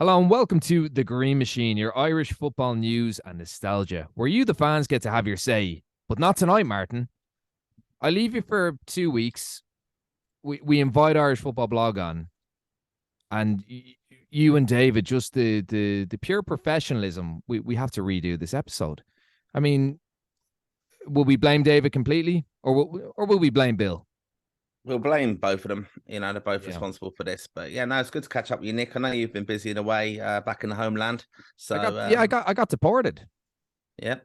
Hello and welcome to The Green Machine, your Irish football news and nostalgia, where you, the fans, get to have your say. But not tonight, Martin. I leave you for 2 weeks. We invite Irish Football Blog on, and you and David, just the pure professionalism. We have to redo this episode. I mean, will we blame David completely, or will we blame Bill? We'll blame both of them. They're both responsible for this. But yeah, no, it's good to catch up with you, Nick. I know you've been busy in a way back in the homeland. So I got deported. Yeah,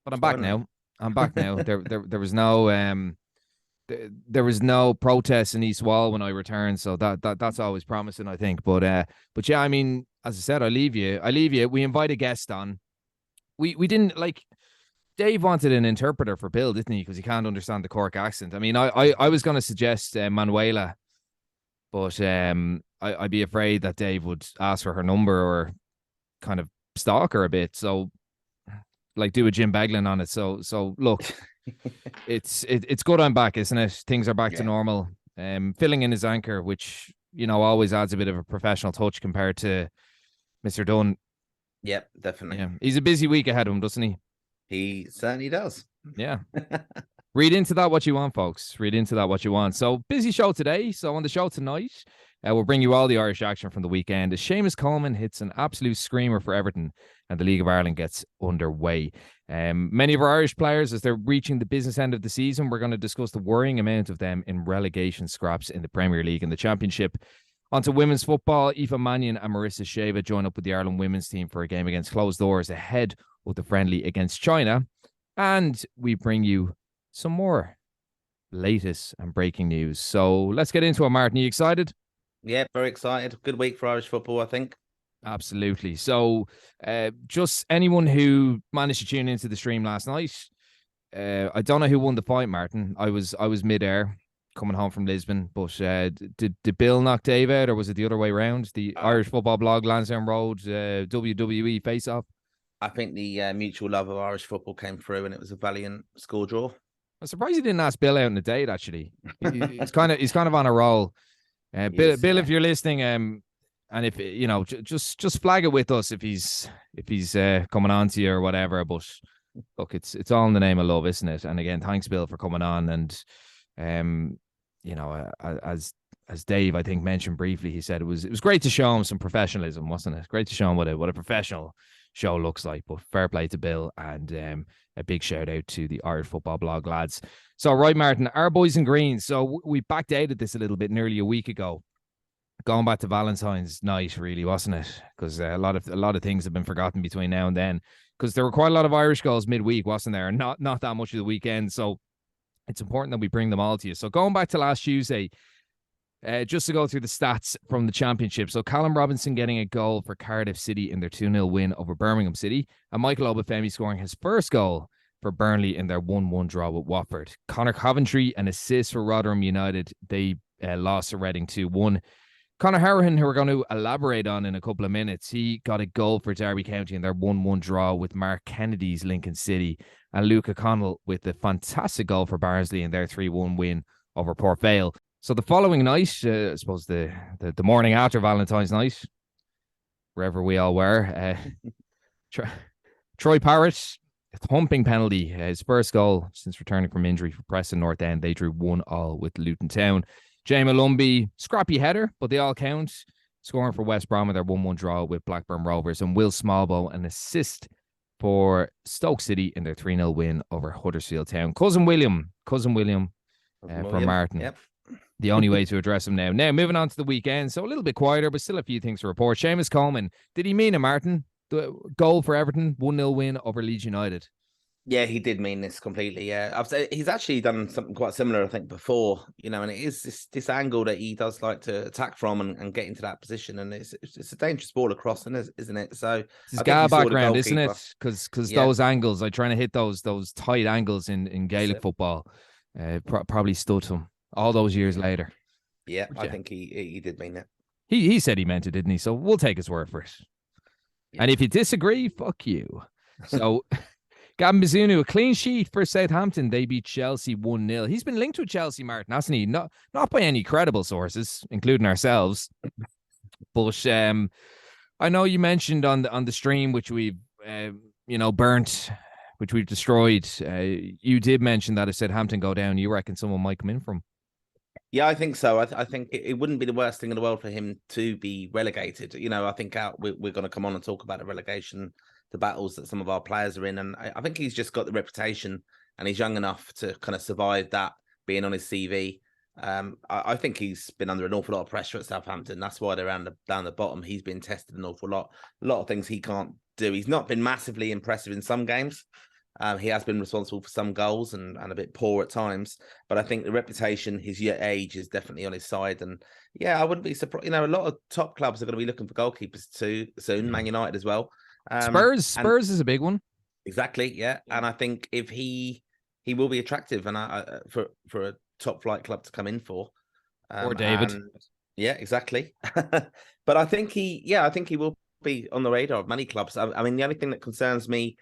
but I'm back now. I'm back now. There was no there was no protest in East Wall when I returned, so that's always promising, I think. But yeah, I mean, as I said, I leave you. We invite a guest on. We didn't like. Dave wanted an interpreter for Bill, didn't he? Because he can't understand the Cork accent. I mean, I was going to suggest Manuela, but I'd be afraid that Dave would ask for her number or kind of stalk her a bit. So, like, do a Jim Beglin on it. So look, it's good I'm back, isn't it? Things are back to normal. Filling in his anchor, which always adds a bit of a professional touch compared to Mr. Dunn. Yep, definitely. Yeah, he's a busy week ahead of him, doesn't he? He certainly does. Yeah. Read into that what you want, folks. Read into that what you want. So, busy show today. So, on the show tonight, we'll bring you all the Irish action from the weekend as Seamus Coleman hits an absolute screamer for Everton and the League of Ireland gets underway. Many of our Irish players, as they're reaching the business end of the season, we're going to discuss the worrying amount of them in relegation scraps in the Premier League and the Championship. Onto women's football, Aoife Mannion and Marissa Sheva join up with the Ireland women's team for a game against closed doors ahead of the friendly against China. And we bring you some more latest and breaking news. So let's get into it, Martin. Are you excited? Yeah, very excited. Good week for Irish football, I think. Absolutely. So just anyone who managed to tune into the stream last night, I don't know who won the fight, Martin. I was mid-air coming home from Lisbon, but did Bill knock Dave out, or was it the other way around? The Irish Football Blog, Lansdowne Road, WWE face-off? I think the mutual love of Irish football came through, and it was a valiant score draw. I'm surprised he didn't ask Bill out on a date. Actually, he's kind of on a roll. Bill, if you're listening, and if just flag it with us if he's coming on to you or whatever. But look, it's all in the name of love, isn't it? And again, thanks, Bill, for coming on. And as Dave, I think, mentioned briefly, he said it was great to show him some professionalism, wasn't it? Great to show him what a professional show looks like. But fair play to Bill, and a big shout out to the Irish Football Blog lads. So, right, Martin, our boys in green. So we backdated this a little bit nearly a week ago, going back to Valentine's night, really, wasn't it? Because a lot of things have been forgotten between now and then. Because there were quite a lot of Irish goals midweek, wasn't there? And not that much of the weekend. So it's important that we bring them all to you. So going back to last Tuesday, just to go through the stats from the Championship. So Callum Robinson getting a goal for Cardiff City in their 2-0 win over Birmingham City. And Michael Obafemi scoring his first goal for Burnley in their 1-1 draw with Watford. Conor Coventry, an assist for Rotherham United. They lost to Reading 2-1. Conor Hourihane, who we're going to elaborate on in a couple of minutes, he got a goal for Derby County in their 1-1 draw with Mark Kennedy's Lincoln City. And Luke O'Connell with a fantastic goal for Barnsley in their 3-1 win over Port Vale. So the following night, I suppose the morning after Valentine's night, wherever we all were, Troy Parrott, a thumping penalty, his first goal since returning from injury for Preston North End. They drew 1-1 with Luton Town. Jay Malumbi, scrappy header, but they all count, scoring for West Brom in their 1-1 draw with Blackburn Rovers. And Will Smallbow, an assist for Stoke City in their 3-0 win over Huddersfield Town. Cousin William for Martin. Yep. The only way to address him now. Now, moving on to the weekend. So a little bit quieter, but still a few things to report. Seamus Coleman, did he mean it, Martin? The goal for Everton, 1-0 win over Leeds United. Yeah, he did mean this completely. Yeah, he's actually done something quite similar, I think, before. And it is this angle that he does like to attack from and get into that position. And it's a dangerous ball across, isn't it? So it's Gael background, isn't it? Because those angles, like trying to hit those tight angles in Gaelic football, probably stood him all those years later. Yeah, I think he did mean that. He said he meant it, didn't he? So we'll take his word for it. Yeah. And if you disagree, fuck you. So Gavin Bazunu, a clean sheet for Southampton. They beat Chelsea 1-0. He's been linked with Chelsea, Martin, hasn't he? Not by any credible sources, including ourselves. But I know you mentioned on the stream, which we've burnt, which we've destroyed. You did mention that if Southampton go down, you reckon someone might come in from? Yeah, I think so. I think it wouldn't be the worst thing in the world for him to be relegated. I think we're going to come on and talk about the relegation, the battles that some of our players are in. And I think he's just got the reputation and he's young enough to kind of survive that being on his CV. I think he's been under an awful lot of pressure at Southampton. That's why they're down the bottom. He's been tested an awful lot. A lot of things he can't do. He's not been massively impressive in some games. He has been responsible for some goals and a bit poor at times, but I think the reputation, his age is definitely on his side. And yeah, I wouldn't be surprised. A lot of top clubs are going to be looking for goalkeepers too soon. Man United as well. Spurs is a big one. Exactly, yeah. And I think if he will be attractive, and for a top flight club to come in for, or David. Yeah, exactly. But I think he will be on the radar of many clubs. I mean, the only thing that concerns me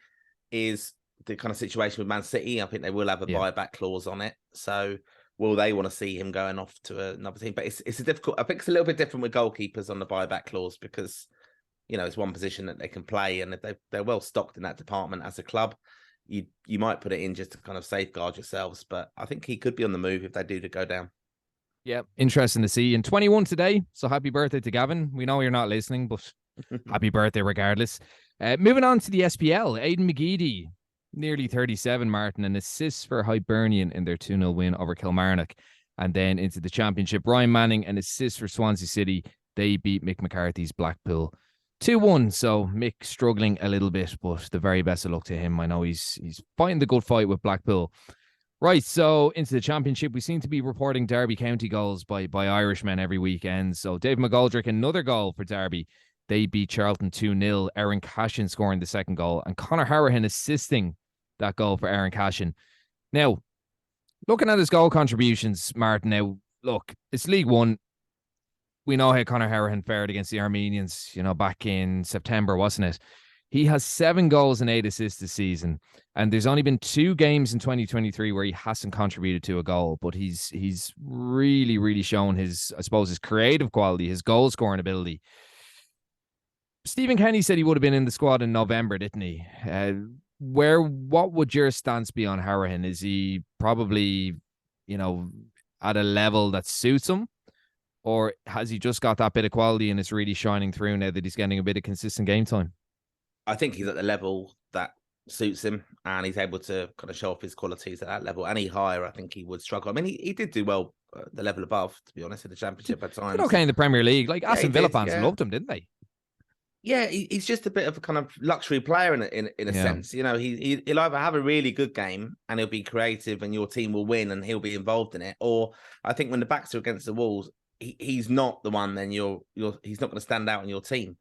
is the kind of situation with Man City. I think they will have a buyback clause on it. So will they want to see him going off to another team? But it's a difficult. I think it's a little bit different with goalkeepers on the buyback clause because it's one position that they can play, and if they're well stocked in that department as a club, you might put it in just to kind of safeguard yourselves. But I think he could be on the move if they do to go down. Yeah, interesting to see. And 21 today, so happy birthday to Gavin. We know you're not listening, but happy birthday regardless. Moving on to the SPL, Aidan McGeady, nearly 37, Martin, and assists for Hibernian in their 2-0 win over Kilmarnock. And then into the championship, Ryan Manning, an assist for Swansea City. They beat Mick McCarthy's Blackpool 2-1. So Mick struggling a little bit, but the very best of luck to him. I know he's fighting the good fight with Blackpool. Right, so into the championship, we seem to be reporting Derby County goals by Irishmen every weekend. So Dave McGoldrick, another goal for Derby. They beat Charlton 2-0. Aaron Cashin scoring the second goal, and Conor Harahan assisting that goal for Aaron Cashin. Now, looking at his goal contributions, Martin, now, look, it's League One. We know how Conor Harahan fared against the Armenians, back in September, wasn't it? He has 7 goals and 8 assists this season, and there's only been 2 games in 2023 where he hasn't contributed to a goal, but he's really, really shown his creative quality, his goal scoring ability. Stephen Kenny said he would have been in the squad in November, didn't he? What would your stance be on Harahan? Is he probably, at a level that suits him? Or has he just got that bit of quality and it's really shining through now that he's getting a bit of consistent game time? I think he's at the level that suits him and he's able to kind of show off his qualities at that level. Any higher, I think he would struggle. I mean, he did do well at the level above, to be honest, in the Championship at times. Okay, in the Premier League. Like, Aston Villa fans loved him, didn't they? Yeah, he's just a bit of a kind of luxury player in a sense. He'll either have a really good game and he'll be creative and your team will win and he'll be involved in it. Or I think when the backs are against the walls, he's not the one. Then he's not going to stand out in your team.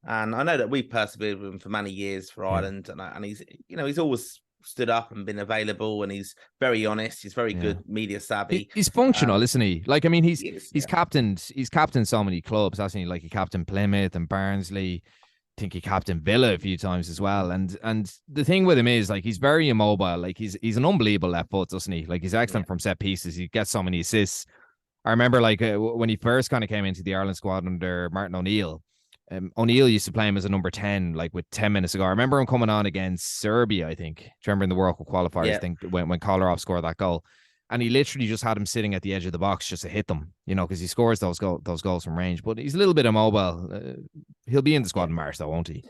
And I know that we've persevered with him for many years for Ireland, and he's he's always stood up and been available, and he's very honest. He's very good, media savvy. He's functional, isn't he? Like, I mean, he's captained so many clubs, hasn't he? Like, he captained Plymouth and Barnsley. I think he captained Villa a few times as well. And the thing with him is, like, he's very immobile. Like, he's an unbelievable left foot, doesn't he? Like, he's excellent from set pieces. He gets so many assists. I remember, like, when he first kind of came into the Ireland squad under Martin O'Neill. O'Neill used to play him as a number 10, like with 10 minutes to go. I remember him coming on against Serbia, I think. Do you remember in the World Cup qualifiers? I think when Kolarov scored that goal, and he literally just had him sitting at the edge of the box just to hit them, because he scores those goals from range. But he's a little bit immobile. He'll be in the squad in March, though, won't he?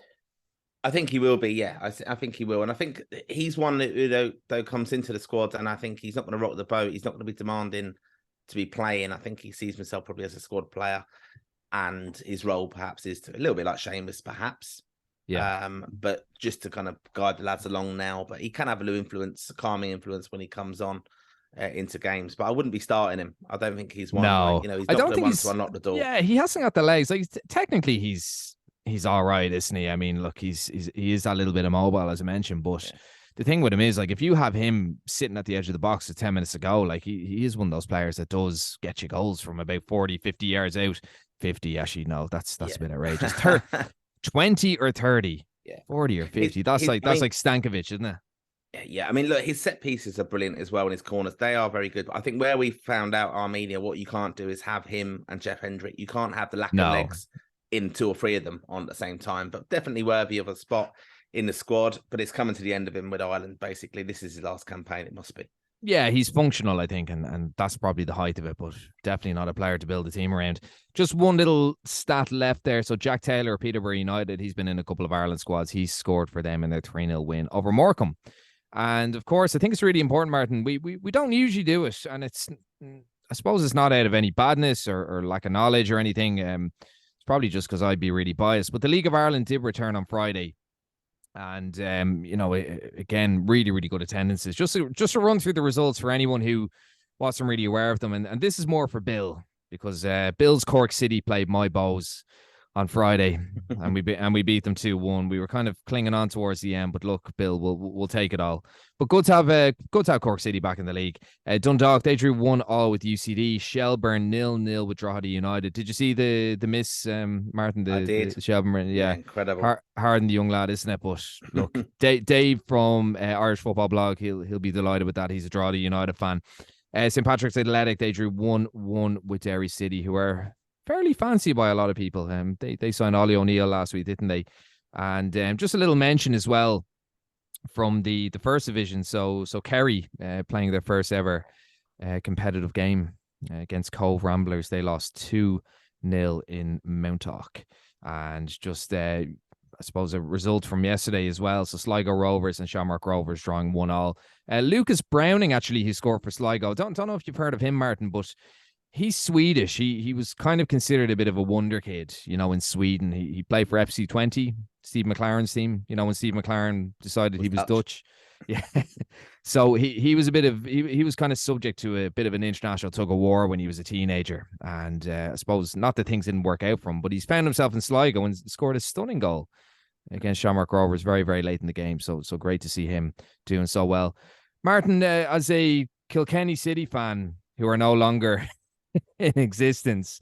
I think he will be. Yeah, I think he will, and I think he's one that though comes into the squad, and I think he's not going to rock the boat. He's not going to be demanding to be playing. I think he sees himself probably as a squad player. And his role perhaps is a little bit like Seamus, perhaps. Yeah. But just to kind of guide the lads along now. But he can have a calming influence when he comes on into games. But I wouldn't be starting him. I don't think he's one. No, he's not the one to unlock the door. Yeah, he hasn't got the legs. Like, technically, he's all right, isn't he? I mean, look, he is that little bit immobile, as I mentioned. But the thing with him is, like, if you have him sitting at the edge of the box at 10 minutes to go, like, he is one of those players that does get you goals from about 40, 50 yards out. 50, actually, no, that's a bit outrageous. 20 or 30, 40 or 50. That's like Stankovic, isn't it? Yeah. I mean, look, his set pieces are brilliant as well in his corners. They are very good. But I think where we found out Armenia, what you can't do is have him and Jeff Hendrick. You can't have the lack of legs in 2 or 3 of them on at the same time, but definitely worthy of a spot in the squad. But it's coming to the end of him with Ireland. Basically, this is his last campaign. It must be. Yeah, he's functional, I think, and that's probably the height of it, but definitely not a player to build a team around. Just one little stat left there. So Jack Taylor, Peterborough United, he's been in a couple of Ireland squads. He's scored for them in their 3-0 win over Morecambe. And of course, I think it's really important, Martin. We don't usually do it, and I suppose it's not out of any badness or lack of knowledge or anything. It's probably just because I'd be really biased. But the League of Ireland did return on Friday. And, again, really, really good attendances. Just to run through the results for anyone who wasn't really aware of them. And this is more for Bill, because Bill's Cork City played my Bows on Friday, and we beat them 2-1. We were kind of clinging on towards the end, but look, Bill, we'll take it all. But good to have Cork City back in the league. Dundalk, they drew 1-1 with UCD. Shelburne 0-0 with Drogheda United. Did you see the miss, Martin? I did. The Shelburne, yeah, incredible. Hard on the young lad, isn't it? But look, Dave from Irish Football Blog, he'll be delighted with that. He's a Drogheda United fan. St Patrick's Athletic, they drew 1-1 with Derry City, who are fairly fancy by a lot of people. They signed Ollie O'Neill last week, didn't they? And just a little mention as well from the first division. So Kerry playing their first ever competitive game against Cove Ramblers. They lost 2-0 in Mountauk. And just I suppose a result from yesterday as well. So Sligo Rovers and Shamrock Rovers drawing 1-1. Lucas Browning, actually, he scored for Sligo. Don't know if you've heard of him, Martin, but he's Swedish. He was kind of considered a bit of a wonder kid, in Sweden. He played for FC20, Steve McLaren's team, when Steve McLaren decided he was Dutch. Yeah. So he was he was kind of subject to a bit of an international tug of war when he was a teenager. And I suppose not that things didn't work out for him, but he's found himself in Sligo and scored a stunning goal against Shamrock Rovers very, very late in the game. So great to see him doing so well. Martin, as a Kilkenny City fan who are no longer in existence,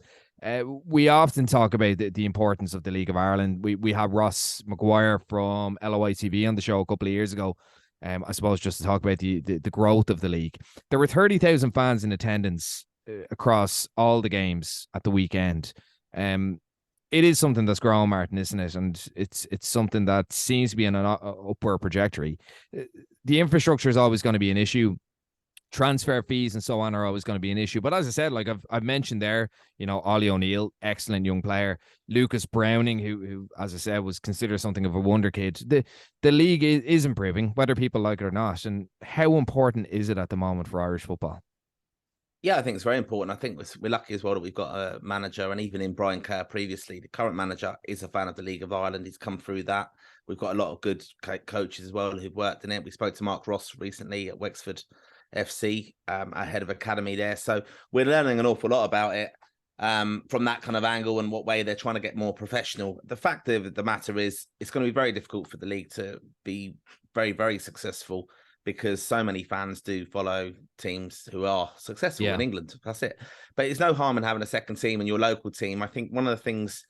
we often talk about the importance of the League of Ireland. We had Ross McGuire from LOI TV on the show a couple of years ago. I suppose just to talk about the growth of the league. There were 30,000 fans in attendance across all the games at the weekend. It is something that's growing, Martin, isn't it? And it's something that seems to be in an upward trajectory. The infrastructure is always going to be an issue. Transfer fees and so on are always going to be an issue. But as I said, like I've mentioned there, Ollie O'Neill, excellent young player. Lucas Browning, who as I said, was considered something of a wonder kid. The league is improving, whether people like it or not. And how important is it at the moment for Irish football? Yeah, I think it's very important. I think we're lucky as well that we've got a manager, and even in Brian Kerr previously, the current manager is a fan of the League of Ireland. He's come through that. We've got a lot of good coaches as well who've worked in it. We spoke to Mark Ross recently at Wexford FC, our head of academy there. So we're learning an awful lot about it from that kind of angle and what way they're trying to get more professional. The fact of the matter is it's going to be very difficult for the league to be very, very successful because so many fans do follow teams who are successful in England. That's it. But it's no harm in having a second team in your local team. I think one of the things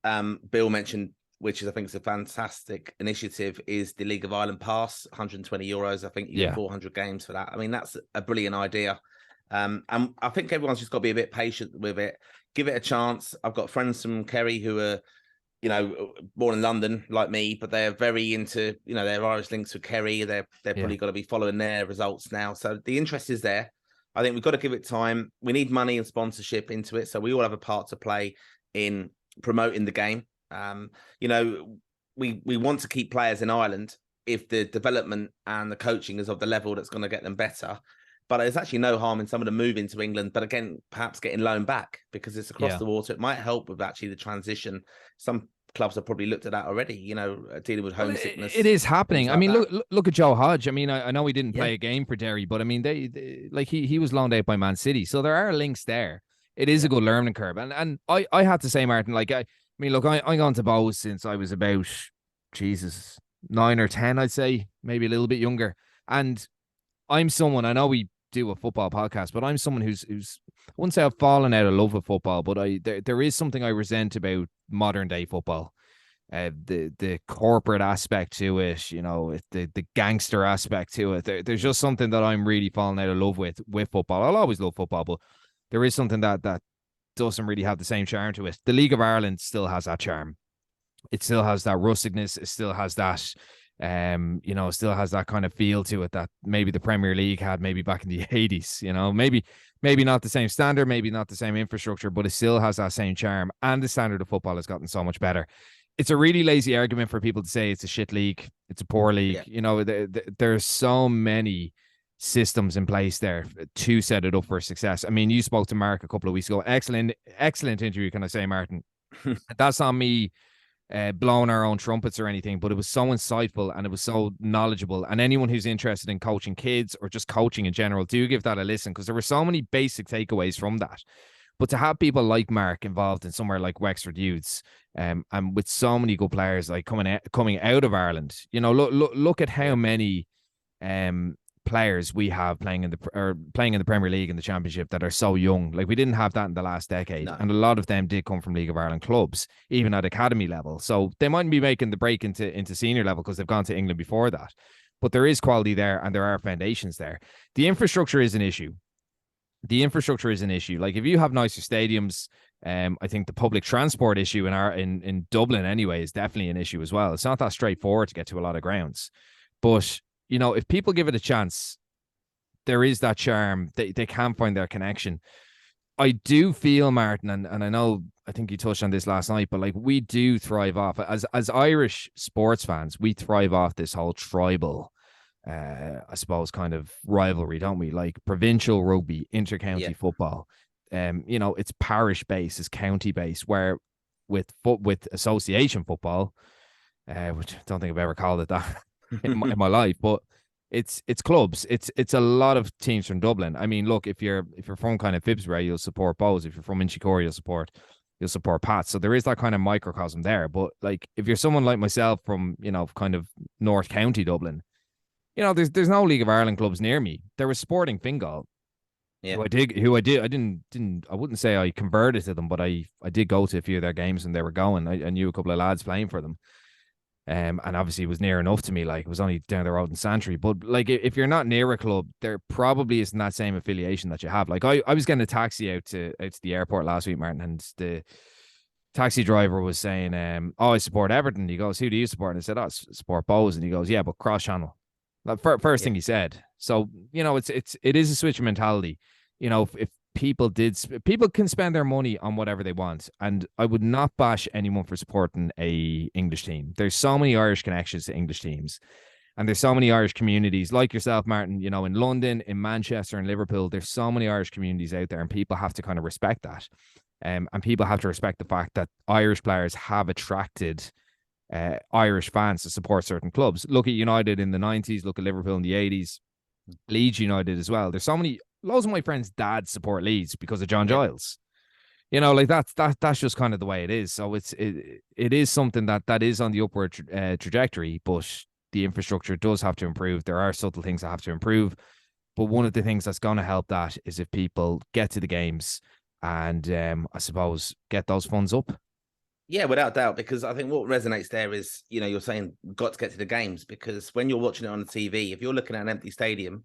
Bill mentioned, which is, I think, is a fantastic initiative, is the League of Ireland Pass, €120. I think you get 400 games for that. I mean, that's a brilliant idea. And I think everyone's just got to be a bit patient with it. Give it a chance. I've got friends from Kerry who are, born in London like me, but they're very into, their Irish links with Kerry. They're probably got to be following their results now. So the interest is there. I think we've got to give it time. We need money and sponsorship into it. So we all have a part to play in promoting the game. We want to keep players in Ireland if the development and the coaching is of the level that's going to get them better. But there's actually no harm in some of them moving to England, but again, perhaps getting loaned back because it's across the water. It might help with actually the transition. Some clubs have probably looked at that already, dealing with homesickness. It is happening. I mean, look at Joe Hodge. I mean, I know he didn't play a game for Derry, but I mean, they like he was loaned out by Man City. So there are links there. It is a good learning curve. And I had to say, Martin, like, I mean, look, I've gone to Bows since I was about, 9 or 10, I'd say, maybe a little bit younger. And I'm someone, I know we do a football podcast, but I'm someone who's I wouldn't say I've fallen out of love with football, but there is something I resent about modern day football. The corporate aspect to it, the gangster aspect to it. There's just something that I'm really falling out of love with football. I'll always love football, but there is something that doesn't really have the same charm to it. The League of Ireland still has that charm. It still has that rusticness. It still has that, it still has that kind of feel to it that maybe the Premier League had maybe back in the 80s, maybe not the same standard, maybe not the same infrastructure, but it still has that same charm. And the standard of football has gotten so much better. It's a really lazy argument for people to say it's a shit league, it's a poor league. There's so many systems in place there to set it up for success. I mean, you spoke to Mark a couple of weeks ago. Excellent interview, can I say, Martin? That's on me blowing our own trumpets or anything, but it was so insightful and it was so knowledgeable. And anyone who's interested in coaching kids or just coaching in general, do give that a listen, because there were so many basic takeaways from that. But to have people like Mark involved in somewhere like Wexford Youths, and with so many good players like coming out of Ireland, look at how many players we have playing in the Premier League and the Championship that are so young. Like, we didn't have that in the last decade, and a lot of them did come from League of Ireland clubs, even at academy level. So they mightn't be making the break into senior level because they've gone to England before that. But there is quality there, and there are foundations there. The infrastructure is an issue. Like, if you have nicer stadiums, I think the public transport issue in Dublin anyway is definitely an issue as well. It's not that straightforward to get to a lot of grounds, but if people give it a chance, there is that charm. They can find their connection. I do feel, Martin, and I think you touched on this last night, but like, we do thrive off as Irish sports fans. We thrive off this whole tribal, I suppose, kind of rivalry, don't we? Like provincial rugby, inter-county football. It's parish based, it's county based. Where with association football, which I don't think I've ever called it that in my life, but it's clubs. It's a lot of teams from Dublin. I mean, look, if you're from kind of Phibsborough, you'll support Bows. If you're from Inchicore, you'll support Pats. So there is that kind of microcosm there. But like, if you're someone like myself from kind of North County Dublin, there's no League of Ireland clubs near me. There was Sporting Fingal, I wouldn't say I converted to them, but I did go to a few of their games when they were going. I knew a couple of lads playing for them. And obviously it was near enough to me. Like, it was only down the road in Santry. But like, if you're not near a club, there probably isn't that same affiliation that you have. Like, I was getting a taxi out to the airport last week, Martin, and the taxi driver was saying, I support Everton. He goes, who do you support? And I said, I support Bows. And he goes, yeah, but cross channel. First thing he said. So, it is a switch of mentality. If people can spend their money on whatever they want, and I would not bash anyone for supporting a English team. There's so many Irish connections to English teams, and there's so many Irish communities like yourself, Martin, in London, in Manchester, in Liverpool. There's so many Irish communities out there, and people have to kind of respect that. And people have to respect the fact that Irish players have attracted Irish fans to support certain clubs. Look at United in the 90s, look at Liverpool in the 80s, Leeds United as well. There's loads of my friends' dads support Leeds because of John Giles. Like, that's just kind of the way it is. So it is something that is on the upward trajectory, but the infrastructure does have to improve. There are subtle things that have to improve, but one of the things that's going to help that is if people get to the games and I suppose get those funds up. Yeah, without doubt, because I think what resonates there is, you're saying got to get to the games, because when you're watching it on the TV, if you're looking at an empty stadium,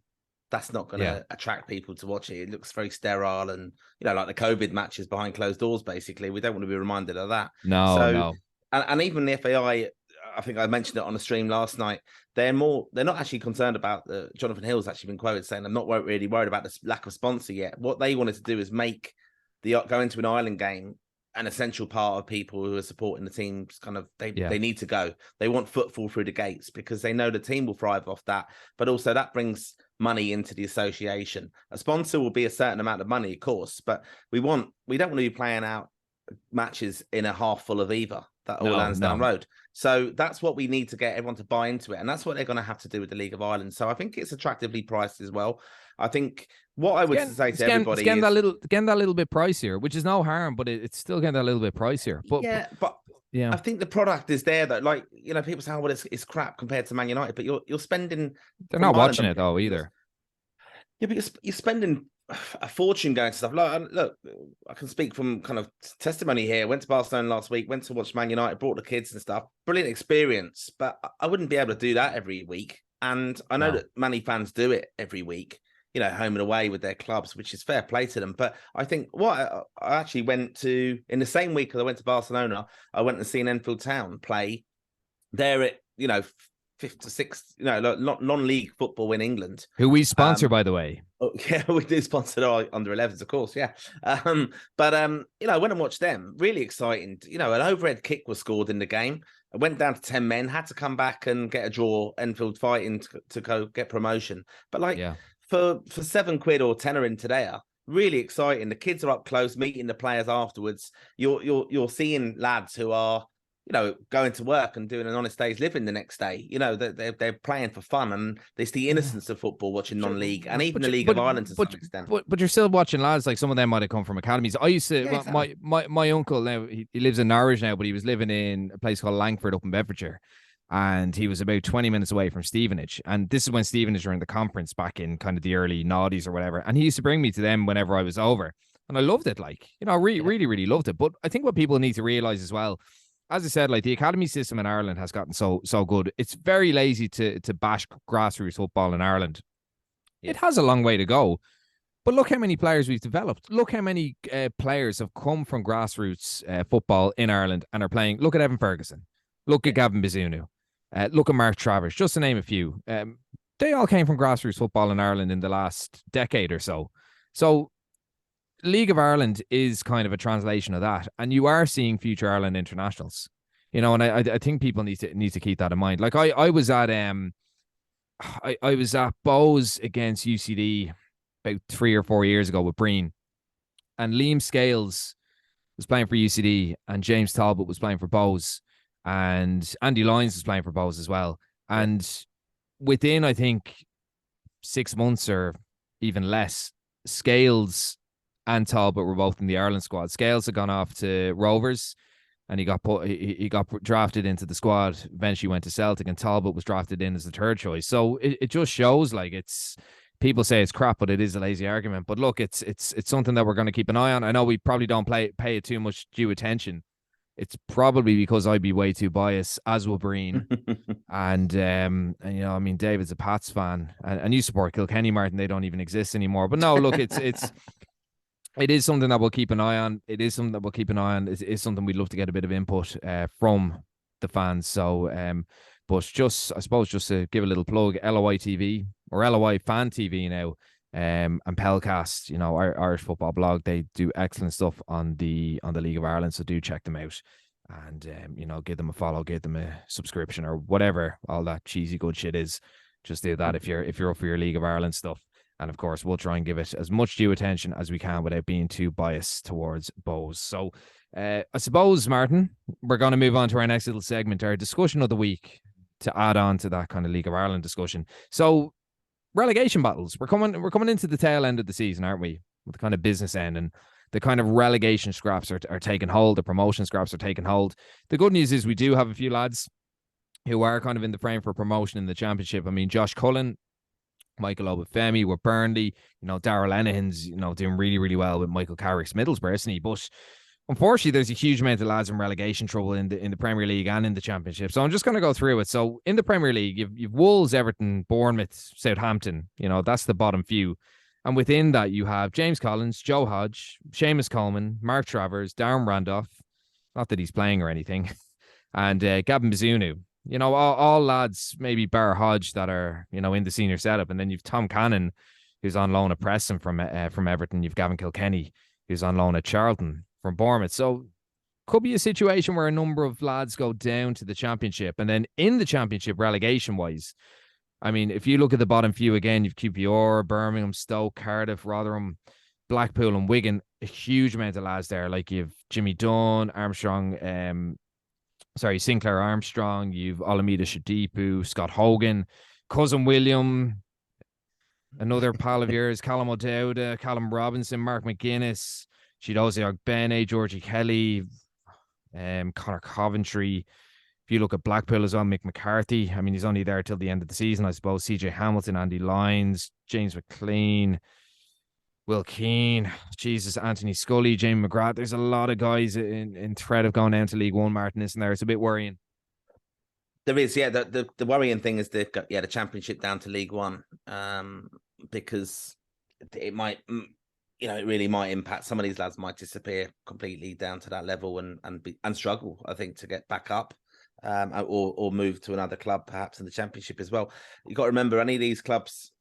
that's not going to attract people to watch it. It looks very sterile and, like the COVID matches behind closed doors, basically. We don't want to be reminded of that. No. And even the FAI, I think I mentioned it on the stream last night, they're not actually concerned about Jonathan Hill's actually been quoted saying, I'm not really worried about the lack of sponsor yet. What they wanted to do is make go into an Ireland game an essential part of people who are supporting the teams. Kind of they need to go. They want footfall through the gates because they know the team will thrive off that. But also that brings money into the association. A sponsor will be a certain amount of money, of course, but we don't want to be playing out matches in a half full of either. That all lands down road. So that's what we need to get everyone to buy into it. And that's what they're going to have to do with the League of Ireland. So I think it's attractively priced as well. I think what I would say to everybody is getting that little bit pricier, which is no harm, but it's still getting that little bit pricier. But I think the product is there though. Like, people say, well, it's crap compared to Man United, but you're spending. They're not watching it though either. Yeah, but you're spending a fortune going to stuff. Like, look, I can speak from kind of testimony here. Went to Barcelona last week, went to watch Man United, brought the kids and stuff. Brilliant experience, but I wouldn't be able to do that every week. And I know that many fans do it every week. home and away with their clubs, which is fair play to them. But I think what I actually went to in the same week as I went to Barcelona, I went and seen Enfield Town play. They're at, fifth to sixth, non-league football in England. Who we sponsor, by the way. Oh, yeah, we do sponsor our under 11s, of course. Yeah. But I went and watched them. Really exciting. An overhead kick was scored in the game. I went down to 10 men, had to come back and get a draw, Enfield fighting to go get promotion. But for £7 or tenner in today, really exciting. The kids are up close, meeting the players afterwards. You're seeing lads who are, going to work and doing an honest day's living the next day. They're playing for fun, and there's the innocence of football watching non-league and even the League of Ireland to some extent. But you're still watching lads, like some of them might have come from academies. I used to, exactly. my uncle now, he lives in Norwich now, but he was living in a place called Langford up in Bedfordshire, and he was about 20 minutes away from Stevenage. And this is when Stevenage were in the conference back in kind of the early noughties or whatever. And he used to bring me to them whenever I was over, and I loved it. Really loved it. But I think what people need to realize as well, as I said, the academy system in Ireland has gotten so good. It's very lazy to bash grassroots football in Ireland. Yeah. It has a long way to go. But look how many players we've developed. Look how many players have come from grassroots football in Ireland and are playing. Look at Evan Ferguson. Look at Gavin Bazunu. Look at Mark Travers, just to name a few. They all came from grassroots football in Ireland in the last decade or so. So League of Ireland is kind of a translation of that, and you are seeing future Ireland internationals, and I think people need to keep that in mind. Like I was at I was at Bows against UCD about 3 or 4 years ago with Breen, and Liam Scales was playing for UCD, and James Talbot was playing for Bows, and Andy Lyons was playing for Bows as well. And within, I think, 6 months or even less, Scales and Talbot were both in the Ireland squad. Scales had gone off to Rovers, and he got drafted into the squad. Eventually went to Celtic, and Talbot was drafted in as the third choice. So it just shows, it's people say it's crap, but it is a lazy argument. But look, it's something that we're going to keep an eye on. I know we probably don't pay it too much due attention. It's probably because I'd be way too biased, as will Breen. and David's a Pats fan, and you support Kilkenny, Martin. They don't even exist anymore. But no, look, it is something that we'll keep an eye on. It is is something we'd love to get a bit of input from the fans. So, but just to give a little plug, LOI TV or LOI Fan TV now, and Pelcast, our Irish football blog, they do excellent stuff on the League of Ireland. So do check them out, and give them a follow, give them a subscription or whatever all that cheesy good shit is. Just do that if you're up for your League of Ireland stuff. And of course, we'll try and give it as much due attention as we can without being too biased towards Bows. So I suppose, Martin, we're going to move on to our next little segment, our discussion of the week, to add on to that kind of League of Ireland discussion. So relegation battles. We're coming into the tail end of the season, aren't we? With the kind of business end, and the kind of relegation scraps are taking hold. The promotion scraps are taking hold. The good news is we do have a few lads who are kind of in the frame for promotion in the championship. I mean, Josh Cullen, Michael Obafemi with Burnley, Darrell Lenihan's, doing really, really well with Michael Carrick's Middlesbrough, isn't he? But unfortunately, there's a huge amount of lads in relegation trouble in the Premier League and in the Championship. So I'm just going to go through it. So in the Premier League, you've Wolves, Everton, Bournemouth, Southampton. That's the bottom few. And within that, you have James Collins, Joe Hodge, Seamus Coleman, Mark Travers, Darren Randolph. Not that he's playing or anything. And Gavin Bazunu. All lads, maybe bar Hodge, that are, in the senior setup. And then you've Tom Cannon, who's on loan at Preston from Everton. You've Gavin Kilkenny, who's on loan at Charlton from Bournemouth. So could be a situation where a number of lads go down to the Championship. And then in the Championship, relegation-wise, I mean, if you look at the bottom few again, you've QPR, Birmingham, Stoke, Cardiff, Rotherham, Blackpool and Wigan. A huge amount of lads there. Like you've Jimmy Dunn, Sinclair Armstrong, you've Olamide Shadipu, Scott Hogan, Cousin William, another pal of yours, Callum O'Dowda, Callum Robinson, Mark McGuinness, Chidozie Ogbene, Georgie Kelly, Connor Coventry. If you look at Blackpool as well, Mick McCarthy, I mean, he's only there till the end of the season, I suppose. CJ Hamilton, Andy Lyons, James McLean, Will Keane, Jesus, Anthony Scully, Jamie McGrath. There's a lot of guys in threat of going down to League One, Martin, isn't there? It's a bit worrying. There is, yeah. The worrying thing is the Championship down to League One, because it might, it really might impact. Some of these lads might disappear completely down to that level and struggle, I think, to get back up, or move to another club, perhaps in the Championship as well. You got to remember, any of these clubs,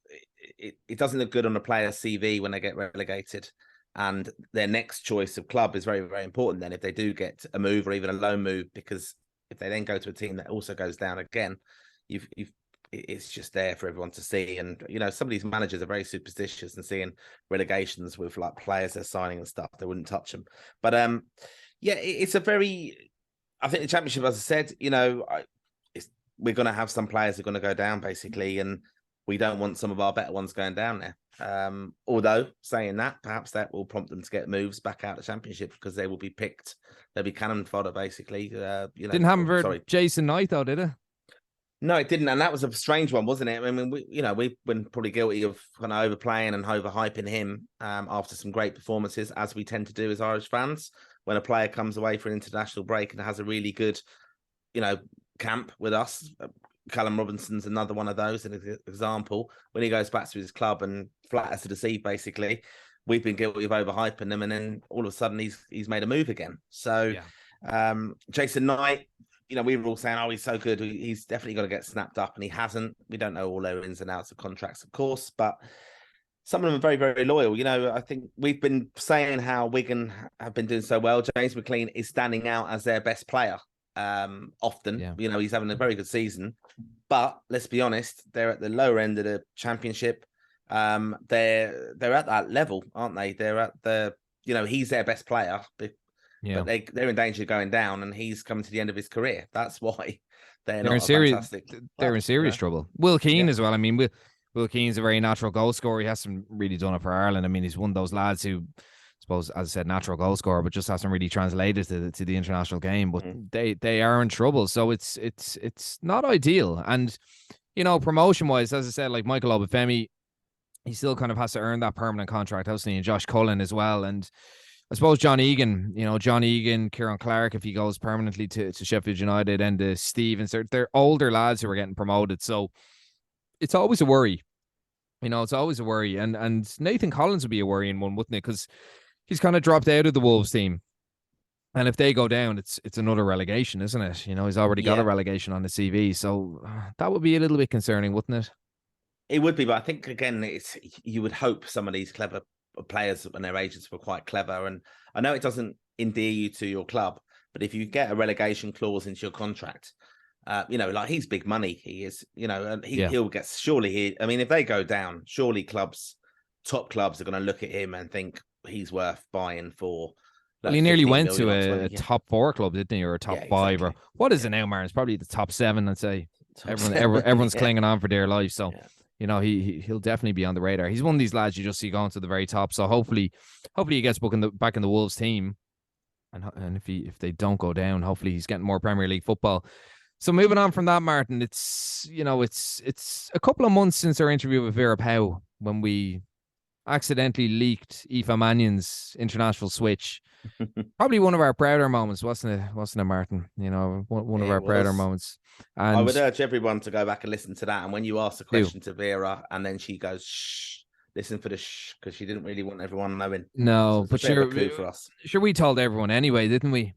it doesn't look good on a player's CV when they get relegated, and their next choice of club is very, very important. Then, if they do get a move or even a loan move, because if they then go to a team that also goes down again, it's just there for everyone to see. And some of these managers are very superstitious, and seeing relegations with like players they're signing and stuff, they wouldn't touch them. But it's a very, I think the Championship, as I said, we're going to have some players who are going to go down, basically, and we don't want some of our better ones going down there. Although, saying that, perhaps that will prompt them to get moves back out of the Championship, because they will be picked. They'll be cannon fodder, basically. Didn't happen for Jason Knight, though, did it? No, it didn't, and that was a strange one, wasn't it? I mean, we've been probably guilty of kind of overplaying and overhyping him after some great performances, as we tend to do as Irish fans. When a player comes away for an international break and has a really good, camp with us, Callum Robinson's another one of those, an example. When he goes back to his club and flatters to deceive, basically, we've been guilty of overhyping him, and then all of a sudden he's made a move again. So, Jason Knight, we were all saying, oh, he's so good, he's definitely got to get snapped up, and he hasn't. We don't know all their ins and outs of contracts, of course, but some of them are very, very loyal. I think we've been saying how Wigan have been doing so well. James McLean is standing out as their best player often. Yeah. He's having a very good season, but let's be honest, they're at the lower end of the Championship. They're at that level, aren't they? They're at the, he's their best player. Yeah. But they're in danger of going down, and he's coming to the end of his career. That's why they're not fantastic. They're in serious trouble. Will Keane as well. I mean, Will Keane's a very natural goal scorer. He hasn't really done it for Ireland. I mean, he's one of those lads who, I suppose, as I said, natural goal scorer, but just hasn't really translated to the international game. But they are in trouble. So it's not ideal. And, promotion wise, as I said, like Michael Obafemi, he still kind of has to earn that permanent contract, hasn't he? And Josh Cullen as well. And I suppose John Egan, Kieran Clark, if he goes permanently to Sheffield United, and Stevens, they're older lads who are getting promoted. So it's always a worry. It's always a worry. And Nathan Collins would be a worrying one, wouldn't it? Because he's kind of dropped out of the Wolves team. And if they go down, it's another relegation, isn't it? He's already got a relegation on the CV. So that would be a little bit concerning, wouldn't it? It would be, but I think, again, you would hope some of these clever players and their agents were quite clever. And I know it doesn't endear you to your club, but if you get a relegation clause into your contract, like, he's big money. He is, and he'll get, surely if they go down, surely top clubs are going to look at him and think he's worth buying for. Well, he nearly went to a top 4 club, didn't he? Or a top 5, exactly. Or what is it now, Martin? It's probably the top 7, I'd say. Everyone's clinging on for dear life. So, he'll definitely be on the radar. He's one of these lads you just see going to the very top. So hopefully he gets back in the Wolves team. And if they don't go down, hopefully he's getting more Premier League football. So moving on from that, Martin, it's a couple of months since our interview with Vera Pauw, when we accidentally leaked Aoife Mannion's international switch. Probably one of our prouder moments, wasn't it, Martin? One of our prouder moments. And I would urge everyone to go back and listen to that. And when you ask the question to Vera, and then she goes, shh, listen for the shh, because she didn't really want everyone knowing. No, but for us. Sure, we told everyone anyway, didn't we?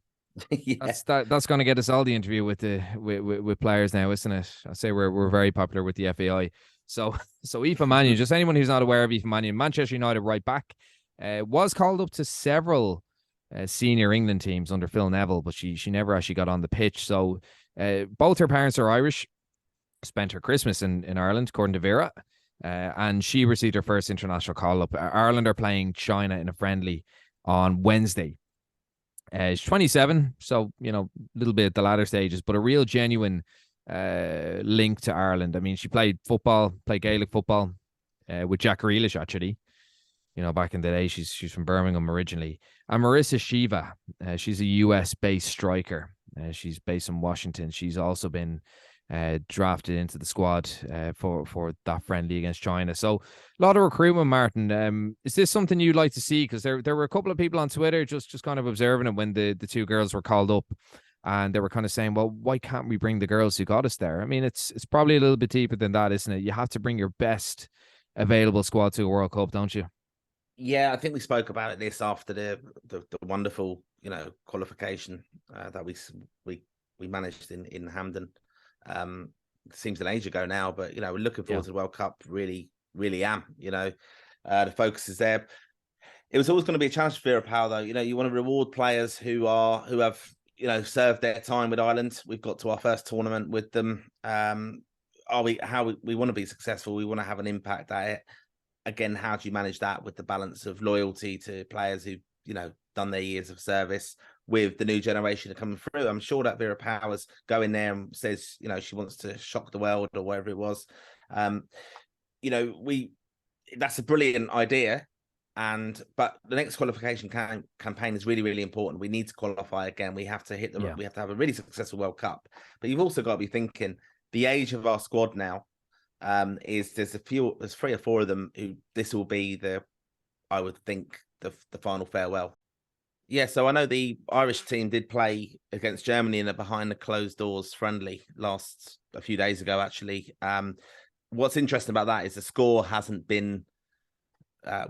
Yeah. That's going to get us all the interview with players now, isn't it? I say we're very popular with the FAI. So Aoife Mannion, just anyone who's not aware of Aoife Mannion, Manchester United right back, was called up to several senior England teams under Phil Neville, but she never actually got on the pitch. So both her parents are Irish, spent her Christmas in Ireland, according to Vera, and she received her first international call up. Ireland are playing China in a friendly on Wednesday. She's 27, so, a little bit at the latter stages, but a real genuine link to Ireland. I mean, she played Gaelic football with Jack Grealish, actually. Back in the day. She's from Birmingham originally. And Marissa Shiva, she's a US-based striker. She's based in Washington. She's also been drafted into the squad for that friendly against China. So a lot of recruitment, Martin. Is this something you'd like to see? Because there were a couple of people on Twitter just kind of observing it when the two girls were called up, and they were kind of saying, well, why can't we bring the girls who got us there? I mean, it's probably a little bit deeper than that, isn't it? You have to bring your best available squad to a World Cup, don't you? Yeah, I think we spoke about this after the wonderful, qualification that we managed in Hampden. Seems an age ago now, but we're looking forward to the World Cup. Really, really am. The focus is there. It was always going to be a challenge for Vera Pauw, though. You want to reward players who have served their time with Ireland. We've got to our first tournament with them. We want to be successful. We want to have an impact at it. Again, how do you manage that with the balance of loyalty to players who've done their years of service with the new generation coming through? I'm sure that Vera Pauw going there and says she wants to shock the world or whatever it was. That's a brilliant idea. But the next qualification campaign is really, really important. We need to qualify again. We have to hit them. We have to have a really successful World Cup. But you've also got to be thinking the age of our squad now. There's 3 or 4 of them who this will be I would think the final farewell. Yeah, so I know the Irish team did play against Germany in a behind the closed doors friendly a few days ago, actually. What's interesting about that is the score hasn't been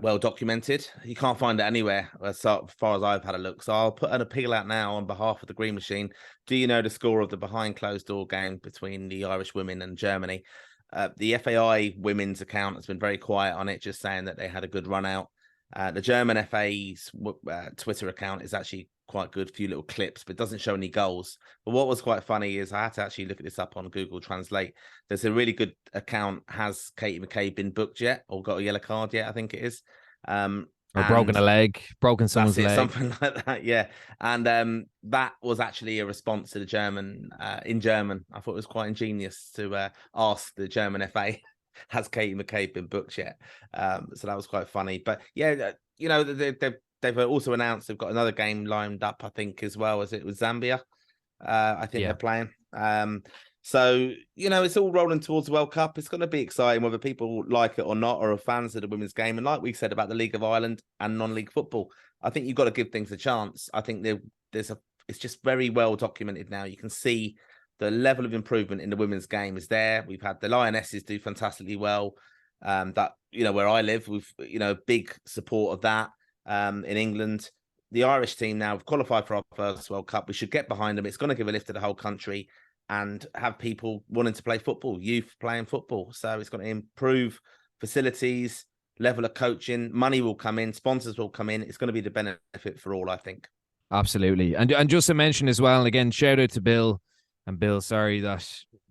well documented. You can't find it anywhere as far as I've had a look. So I'll put an appeal out now on behalf of the Green Machine. Do you know the score of the behind closed door game between the Irish women and Germany? The FAI women's account has been very quiet on it, just saying that they had a good run out. The German FA's Twitter account is actually quite good, a few little clips, but doesn't show any goals. But what was quite funny is I had to actually look at this up on Google Translate. There's a really good account. Has Katie McCabe been booked yet or got a yellow card yet? I think it is. Or broken a leg, broken someone's leg. Something like that, yeah. And that was actually a response to the German, in German. I thought it was quite ingenious to ask the German FA, has Katie McCabe been booked yet? So that was quite funny. But yeah, they've also announced they've got another game lined up, I think, as well as it was Zambia. I think they're playing. So, it's all rolling towards the World Cup. It's going to be exciting, whether people like it or not, or are fans of the women's game. And like we said about the League of Ireland and non-league football, I think you've got to give things a chance. I think it's just very well documented now. You can see the level of improvement in the women's game is there. We've had the Lionesses do fantastically well. Where I live, we've, big support of that in England. The Irish team now have qualified for our first World Cup. We should get behind them. It's going to give a lift to the whole country and have people wanting to play football, youth playing football. So it's going to improve facilities, level of coaching, money will come in, sponsors will come in. It's going to be the benefit for all, I think. Absolutely. And just to mention as well, and again, shout out to Bill. And Bill, sorry that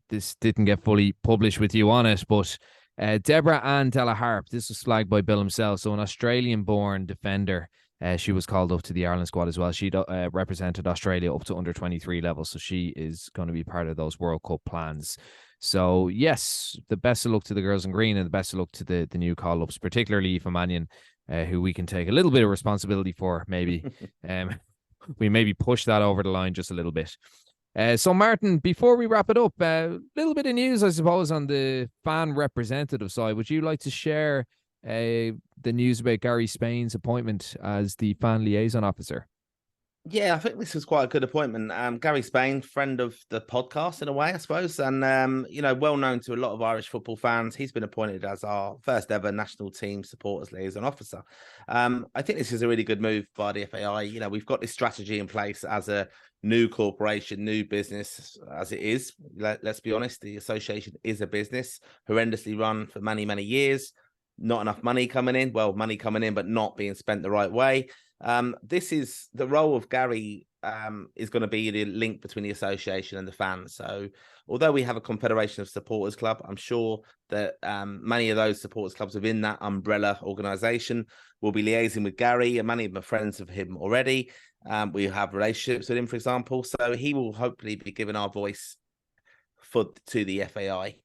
this didn't get fully published with you on it, but Deborah Ann Delaharp, this was flagged by Bill himself. So an Australian-born defender. She was called up to the Ireland squad as well. She represented Australia up to under 23 levels. So she is going to be part of those World Cup plans. So yes, the best of luck to the girls in green and the best of luck to the new call-ups, particularly Aoife Mannion, who we can take a little bit of responsibility for, maybe. We maybe push that over the line just a little bit. So Martin, before we wrap it up, a little bit of news, I suppose, on the fan representative side. Would you like to share the news about Gary Spain's appointment as the fan liaison officer? Yeah, I think this was quite a good appointment. Gary Spain, friend of the podcast in a way, I suppose, and well known to a lot of Irish football fans. He's been appointed as our first ever national team supporters liaison officer. I think this is a really good move by the FAI. We've got this strategy in place as a new corporation, new business, as it is. Let's be honest, the association is a business, horrendously run for many, many years. Not enough money coming in. Well, money coming in, but not being spent the right way. This is the role of Gary, is going to be the link between the association and the fans. So although we have a confederation of supporters club, I'm sure that many of those supporters clubs within that umbrella organization will be liaising with Gary, and many of them are friends of him already. We have relationships with him, for example. So he will hopefully be giving our voice to the FAI.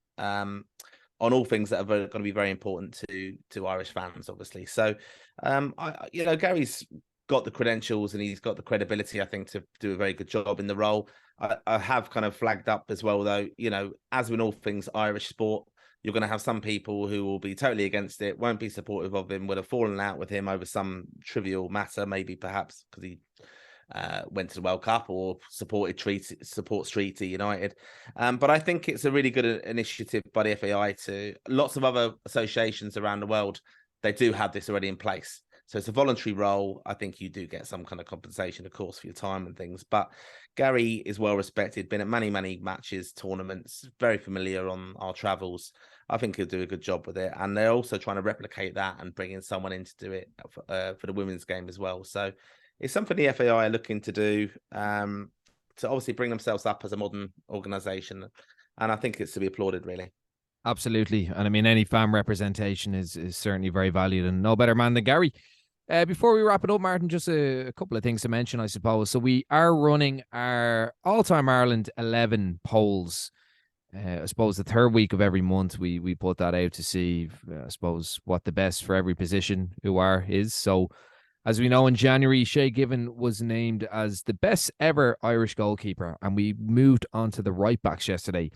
On all things that are going to be very important to Irish fans, obviously. So, Gary's got the credentials and he's got the credibility, I think, to do a very good job in the role. I have kind of flagged up as well, though, as with all things Irish sport, you're going to have some people who will be totally against it, won't be supportive of him, would have fallen out with him over some trivial matter, maybe perhaps because he went to the World Cup or supports Treaty United. But I think it's a really good initiative by the FAI to lots of other associations around the world. They do have this already in place. So it's a voluntary role. I think you do get some kind of compensation, of course, for your time and things. But Gary is well respected, been at many, many matches, tournaments, very familiar on our travels. I think he'll do a good job with it. And they're also trying to replicate that and bring in someone in to do it for the women's game as well. So it's something the FAI are looking to do to obviously bring themselves up as a modern organisation. And I think it's to be applauded, really. Absolutely. And I mean, any fan representation is certainly very valued, and no better man than Gary. Before we wrap it up, Martin, just a couple of things to mention, I suppose. So we are running our all-time Ireland 11 polls. I suppose the third week of every month, we put that out to see, I suppose, what the best for every position is. So as we know, in January, Shay Given was named as the best ever Irish goalkeeper, and we moved on to the right backs yesterday.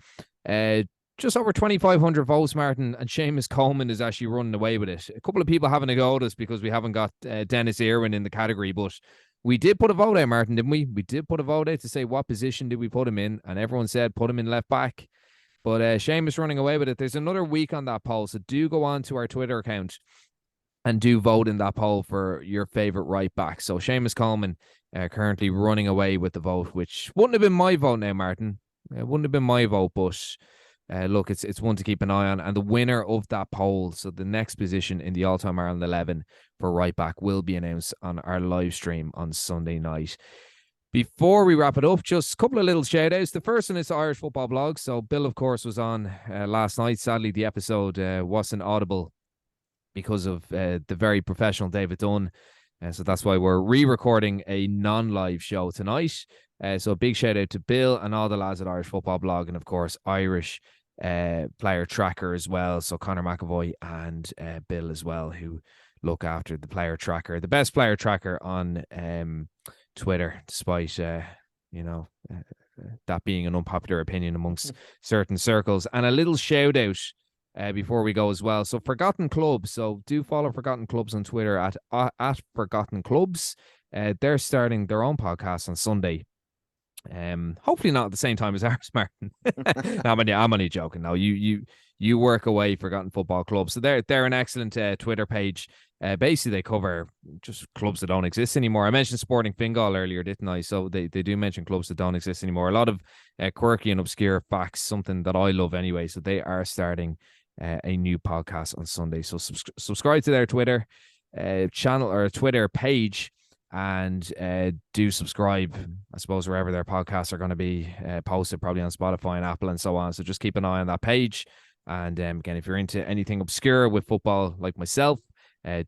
Just over 2,500 votes, Martin, and Seamus Coleman is actually running away with it. A couple of people having a go at us because we haven't got Dennis Irwin in the category, but we did put a vote out, Martin, didn't we? We did put a vote out to say what position did we put him in, and everyone said put him in left back. But Seamus running away with it. There's another week on that poll, so do go on to our Twitter account and do vote in that poll for your favourite right back. So Seamus Coleman currently running away with the vote, which wouldn't have been my vote now, Martin. It wouldn't have been my vote, but look, it's one to keep an eye on. And the winner of that poll, so the next position in the all-time Ireland 11 for right back, will be announced on our live stream on Sunday night. Before we wrap it up, just a couple of little shout-outs. The first one is Irish Football Blog. So Bill, of course, was on last night. Sadly, the episode wasn't audible because of the very professional David Dunn. So that's why we're re-recording a non-live show tonight. So a big shout-out to Bill and all the lads at Irish Football Blog, and, of course, Irish player tracker as well. So Conor McAvoy and Bill as well, who look after the player tracker, the best player tracker on Twitter, despite that being an unpopular opinion amongst certain circles. And a little shout out before we go as well. So Forgotten Clubs. So do follow Forgotten Clubs on Twitter at Forgotten Clubs. They're starting their own podcast on Sunday. Hopefully not at the same time as ours, Martin. I'm only joking. No, you work away Forgotten Football Club. So they're an excellent Twitter page. Basically, they cover just clubs that don't exist anymore. I mentioned Sporting Fingal earlier, didn't I? So they do mention clubs that don't exist anymore. A lot of quirky and obscure facts, something that I love anyway. So they are starting a new podcast on Sunday. So subscribe to their Twitter channel or Twitter page, and do subscribe, I suppose, wherever their podcasts are going to be posted, probably on Spotify and Apple and so on. So just keep an eye on that page. And again, if you're into anything obscure with football like myself,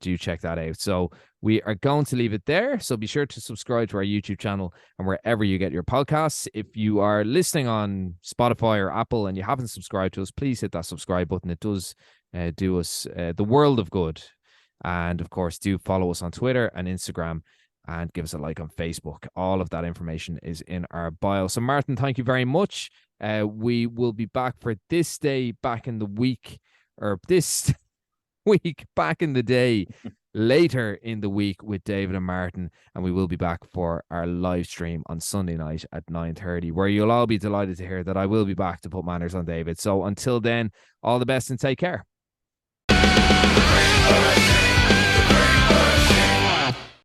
do check that out. So we are going to leave it there. So be sure to subscribe to our YouTube channel and wherever you get your podcasts. If you are listening on Spotify or Apple and you haven't subscribed to us, please hit that subscribe button. It does do us the world of good. And of course, do follow us on Twitter and Instagram, and give us a like on Facebook. All of that information is in our bio. So Martin, thank you very much. We will be back for this day back in the week, or this week back in the day later in the week with David and Martin, and we will be back for our live stream on Sunday night at 9:30, where you'll all be delighted to hear that I will be back to put manners on David. So until then, all the best and take care.